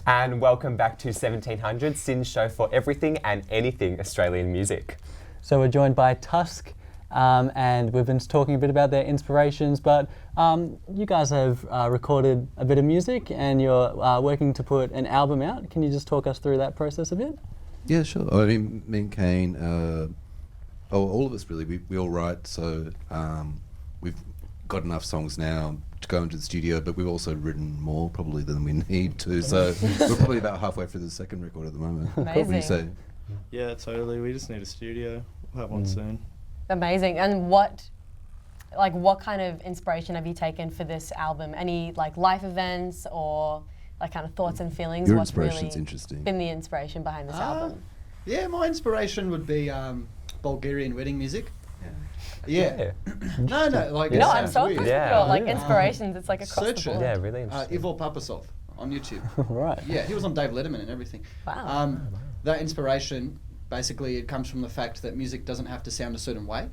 And welcome back to 1700, Sin's show for everything and anything Australian music. So we're joined by Tusc, and we've been talking a bit about their inspirations, but you guys have recorded a bit of music and you're working to put an album out. Can you just talk us through that process a bit? Yeah, sure. I mean, me and Kane, all of us really, we all write, so we've got enough songs now to go into the studio, but we've also written more probably than we need to, so we're probably about halfway through the second record at the moment. Amazing. Probably so. Yeah, totally. We just need a studio. We'll have one soon. Amazing. And what kind of inspiration have you taken for this album? Any like life events or like kind of thoughts and feelings? Your What's inspiration's really interesting. been the inspiration behind this album? Yeah, my inspiration would be Bulgarian wedding music. Yeah. No, like No, I'm so weird. yeah. Like inspirations, it's like across Search the it. board. Yeah, really interesting. Ivor Papasov on YouTube. Right. Yeah, he was on Dave Letterman and everything. Wow. That inspiration, basically, it comes from the fact that music doesn't have to sound a certain way.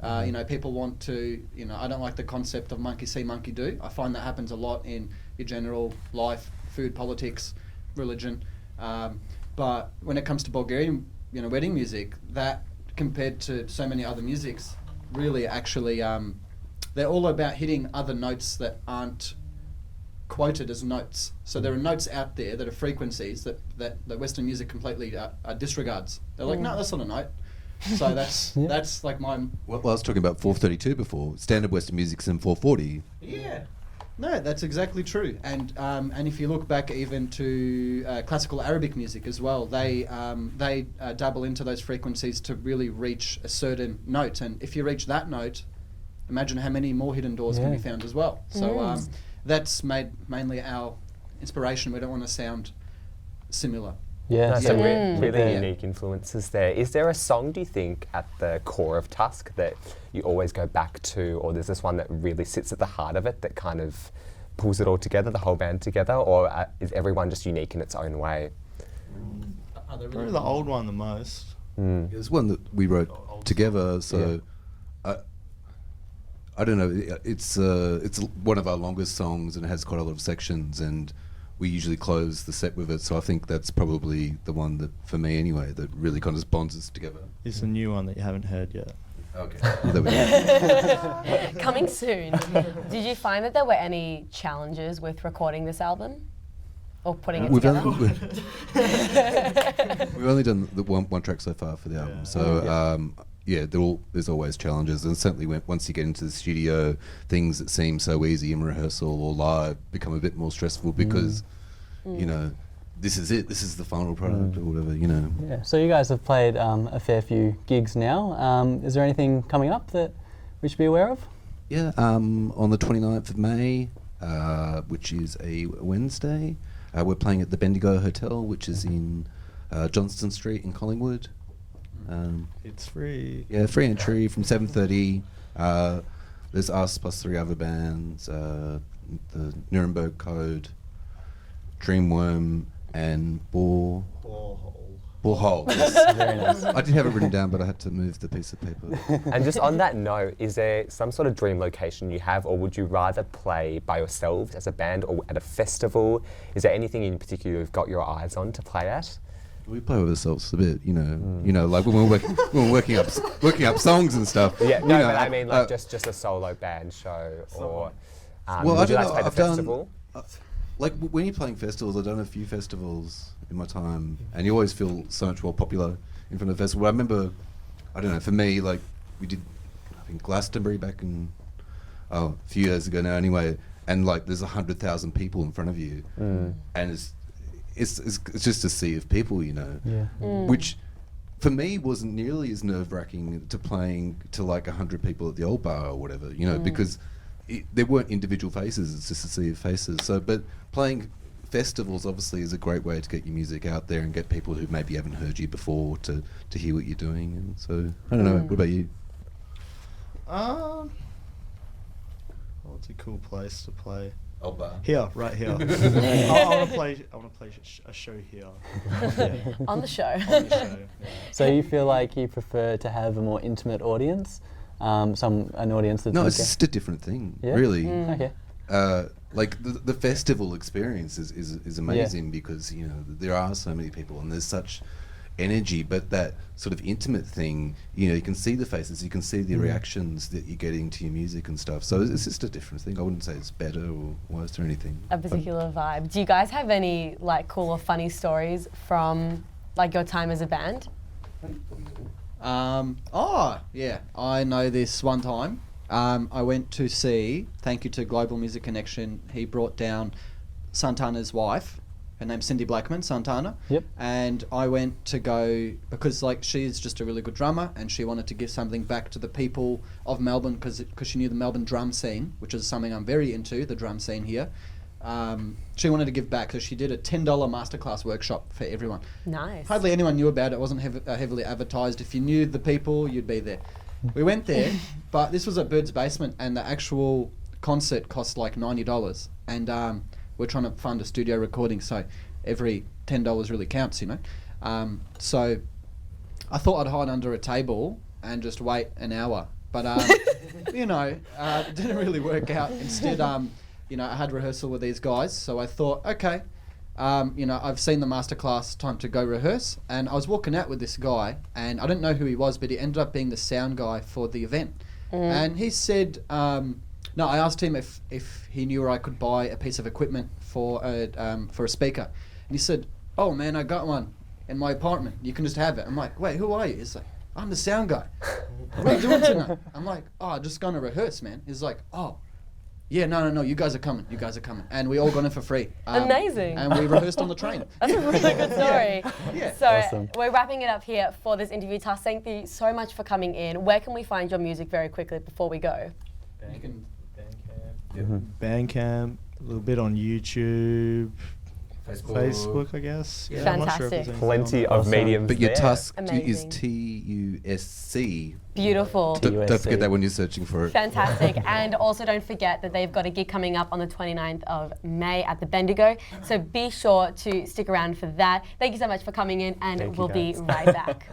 You know, people want to, I don't like the concept of monkey see, monkey do. I find that happens a lot in your general life, food, politics, religion. But when it comes to Bulgarian, wedding music, that compared to so many other musics, really actually, they're all about hitting other notes that aren't quoted as notes. So there are notes out there that are frequencies that Western music completely disregards. They're like, no, that's not a note. So that's like my... Well, I was talking about 432 before. Standard Western music's in 440. Yeah. No, that's exactly true. And if you look back even to classical Arabic music as well, they dabble into those frequencies to really reach a certain note. And if you reach that note, imagine how many more hidden doors can be found as well. So that's mainly our inspiration. We don't want to sound similar. Yeah. No, some really Yeah. unique influences there. Is there a song, do you think, at the core of Tusc that you always go back to, or there's this one that really sits at the heart of it that kind of pulls it all together, the whole band together, or is everyone just unique in its own way? Probably the old one the most. There's one that we wrote together, so I don't know. It's one of our longest songs, and it has quite a lot of sections, and we usually close the set with it. So I think that's probably the one that, for me anyway, that really kind of bonds us together. It's a new one that you haven't heard yet. Okay. There we go. Coming soon. Did you find that there were any challenges with recording this album? Or putting it together? We've only done the one track so far for the album, so there's always challenges, and certainly once you get into the studio, things that seem so easy in rehearsal or live become a bit more stressful because this is it, this is the final product or whatever. Yeah. So you guys have played a fair few gigs now. Is there anything coming up that we should be aware of? Yeah, on the 29th of May, which is a Wednesday, we're playing at the Bendigo Hotel, which is in Johnston Street in Collingwood. It's free. Yeah, free entry from 7:30. There's us plus 3 other bands, the Nuremberg Code, Dreamworm, and Borehole. Yes, very nice. I did have it written down, but I had to move the piece of paper. And just on that note, is there some sort of dream location you have, or would you rather play by yourselves as a band or at a festival? Is there anything in particular you've got your eyes on to play at? We play with ourselves a bit, like when we're working up songs and stuff. Yeah, no, but I mean like just a solo band show, or would you like to play the festival? Like when you're playing festivals, I've done a few festivals in my time, and you always feel so much more popular in front of a festival. I remember, I don't know, for me, like we did, I think Glastonbury back in a few years ago now, anyway, and like there's 100,000 people in front of you, and it's just a sea of people, which for me wasn't nearly as nerve-wracking to playing to like 100 people at the old bar or whatever, because there weren't individual faces, it's just a sea of faces. So, but playing festivals obviously is a great way to get your music out there and get people who maybe haven't heard you before to hear what you're doing. And so, I don't know, what about you? What's a cool place to play? Old bar. Here, right here. I want to play a show here. On the show. On the show. Yeah. So you feel like you prefer to have a more intimate audience, an audience that's... No, it's just a different thing, really. Okay. like the festival experience is amazing because there are so many people and there's such energy, but that sort of intimate thing, you can see the faces, you can see the reactions that you're getting to your music and stuff. So it's just a different thing. I wouldn't say it's better or worse or anything. A particular vibe. Do you guys have any like cool or funny stories from like your time as a band? I know this one time. I went to see, thank you to Global Music Connection, he brought down Santana's wife. Her name's Cindy Blackman, Santana. Yep. And I went to go because like she's just a really good drummer and she wanted to give something back to the people of Melbourne because she knew the Melbourne drum scene, which is something I'm very into, the drum scene here. She wanted to give back because she did a $10 masterclass workshop for everyone. Nice. Hardly anyone knew about it. It wasn't heavily advertised. If you knew the people, you'd be there. We went there, but this was at Bird's Basement and the actual concert cost like $90. And we're trying to fund a studio recording, so every $10 really counts, So I thought I'd hide under a table and just wait an hour. But, it didn't really work out. Instead, I had rehearsal with these guys, so I thought, okay, I've seen the masterclass, time to go rehearse. And I was walking out with this guy, and I didn't know who he was, but he ended up being the sound guy for the event. And he said, no, I asked him if he knew where I could buy a piece of equipment for a speaker. And he said, oh man, I got one in my apartment. You can just have it. I'm like, wait, who are you? He's like, I'm the sound guy. What are you doing tonight? I'm like, oh, just going to rehearse, man. He's like, oh. Yeah, no, you guys are coming. And we all got in for free. Amazing. And we rehearsed on the train. That's a really good story. Yeah. So Awesome. we're wrapping it up here for this interview. Tusc, thank you so much for coming in. Where can we find your music very quickly before we go? You can Bandcamp, a little bit on YouTube, Facebook, I guess. Yeah. I'm not sure if there's Fantastic. anything Plenty on of Awesome. mediums But your there. Tusc is Amazing. Tusc. Beautiful. Don't forget that when you're searching for it. Fantastic. And also don't forget that they've got a gig coming up on the 29th of May at the Bendigo. So be sure to stick around for that. Thank you so much for coming in and Thank you, we'll be guys. right back.